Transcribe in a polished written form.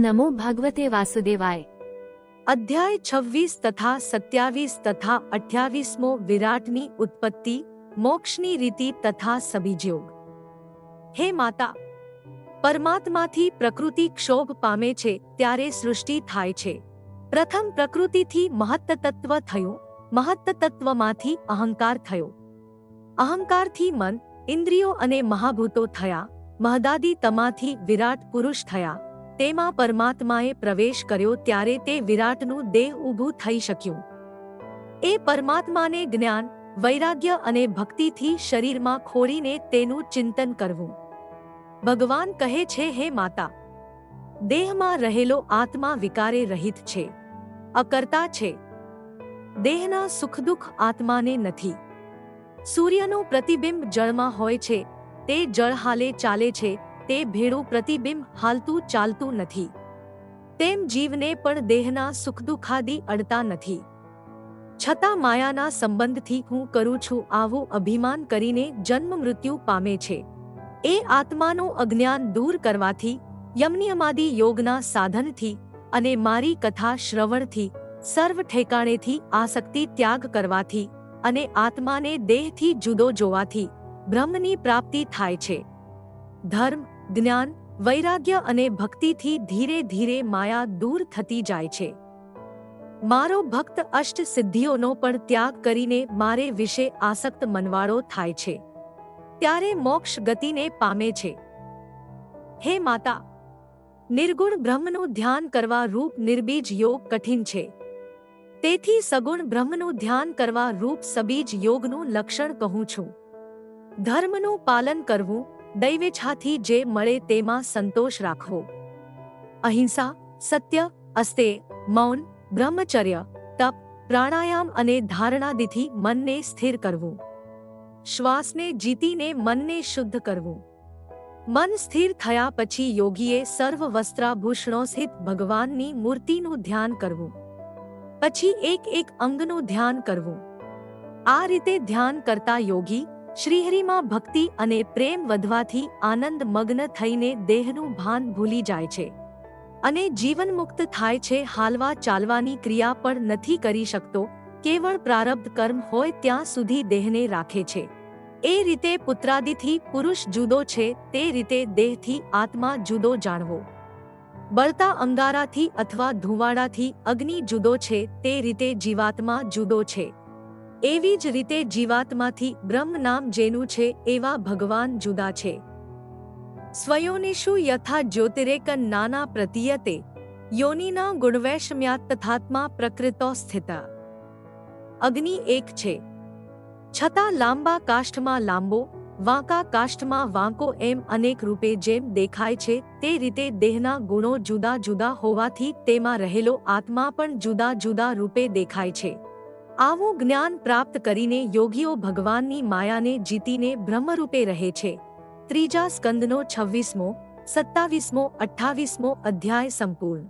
નમો ભગવતે વાસુદેવાય। અધ્યાય 26 તથા 27 તથા 28મો વિરાટની ઉત્પત્તિ, મોક્ષની રીતિ તથા સબીજયોગ। હે માતા, પરમાત્માથી પ્રકૃતિ ક્ષોભ પામે છે ત્યારે સૃષ્ટિ થાય છે। પ્રથમ પ્રકૃતિથી મહત્તત્વ થયું, મહત્તત્વમાંથી અહંકાર થયો, અહંકારથી મન, ઇન્દ્રિયો અને મહાભૂતો થયા, મહદાદિ તમાથી વિરાટ પુરુષ થયા। તેમાં પરમાત્માએ પ્રવેશ કર્યો ત્યારે તે વિરાટનું દેહ ઊભું થઈ શક્યું। એ પરમાત્માને જ્ઞાન, વૈરાગ્ય અને ભક્તિથી શરીરમાં ખોડીને તેનું ચિંતન કરવું। ભગવાન કહે છે, હે માતા, દેહમાં રહેલો આત્મા વિકારે રહિત છે, અકર્તા છે। દેહના સુખ દુઃખ આત્માને નથી। સૂર્યનું પ્રતિબિંબ જળમાં હોય છે, તે જળ હાલે ચાલે છે, તે ભેળું પ્રતિબિંબ હાલતું ચાલતું નથી। તેમ જીવને પણ દેહના સુખ દુઃખાદિ અડતા નથી, છતાં માયાના સંબંધથી હું કરું છું આવું અભિમાન કરીને જન્મ મૃત્યુ પામે છે। એ આત્માનું અજ્ઞાન દૂર કરવાથી, યમનિયમાદિ યોગના સાધનથી અને મારી કથા શ્રવણથી, સર્વ ઠેકાણેથી આસક્તિ ત્યાગ કરવાથી અને આત્માને દેહથી જુદો જોવાથી બ્રહ્મની પ્રાપ્તિ થાય છે। ધર્મ, જ્ઞાન, વૈરાગ્ય અને ભક્તિથી ધીરે ધીરે માયા દૂર થતી જાય છે। મારો ભક્ત અષ્ટ સિદ્ધિઓનો પણ ત્યાગ કરીને મારે વિશે આસક્ત મનવાળો થાય છે, ત્યારે મોક્ષ ગતિને પામે છે। હે માતા, નિર્ગુણ બ્રહ્મનું ધ્યાન કરવા રૂપ નિર્બીજ યોગ કઠિન છે, તેથી સગુણ બ્રહ્મનું ધ્યાન કરવા રૂપ સબીજ યોગનું લક્ષણ કહું છું। ધર્મનું પાલન કરવું, દૈવેચ્છાથી જે મળે તેમાં સંતોષ રાખવો, અહિંસા, સત્ય, અસ્તેય, મૌન, બ્રહ્મચર્ય, તપ, પ્રાણાયામ અને ધારણાદિથી મનને સ્થિર કરવું, શ્વાસને જીતીને મનને શુદ્ધ કરવું। મન સ્થિર થયા પછી યોગીએ સર્વ વસ્ત્રાભૂષણો સહિત ભગવાનની મૂર્તિનું ધ્યાન કરવું, પછી એક એક અંગનું ધ્યાન કરવું। આ રીતે ધ્યાન કરતા યોગી શ્રીહરિમાં ભક્તિ અને પ્રેમ વધવાથી આનંદ મગ્ન થઈને દેહનું ભાન ભૂલી જાય છે અને જીવનમુક્ત થાય છે। હાલવા ચાલવાની ક્રિયા પણ નથી કરી શકતો, કેવળ પ્રારબ્ધ કર્મ હોય ત્યાં સુધી દેહને રાખે છે। એ રીતે પુત્રાદિથી પુરુષ જુદો છે, તે રીતે દેહથી આત્મા જુદો જાણવો। બળતા અંગારાથી અથવા ધુવાડાથી અગ્નિ જુદો છે, તે રીતે જીવાત્મા જુદો છે। એવી જ રીતે જીવાત્માથી બ્રહ્મ નામ જેનું છે એવા ભગવાન જુદા છે। સ્વયોનિષુ યથા જ્યોતિરેક નાના પ્રતીયતે, યોનિના ગુણવૈષમ્યાત તથાત્મા પ્રકૃતો સ્થિત। અગ્નિ એક છે, છતાં લાંબા કાષ્ઠમાં લાંબો, વાંકા કાષ્ઠમાં વાંકો એમ અનેક રૂપે જેમ દેખાય છે, તે રીતે દેહના ગુણો જુદા જુદા હોવાથી તેમાં રહેલો આત્મા પણ જુદા જુદા રૂપે દેખાય છે। આવું જ્ઞાન પ્રાપ્ત કરીને યોગીઓ ભગવાનની માયાને જીતીને બ્રહ્મરૂપે રહે છે। ત્રીજા સ્કંદનો 26મો, 27મો, 28મો અધ્યાય સંપૂર્ણ।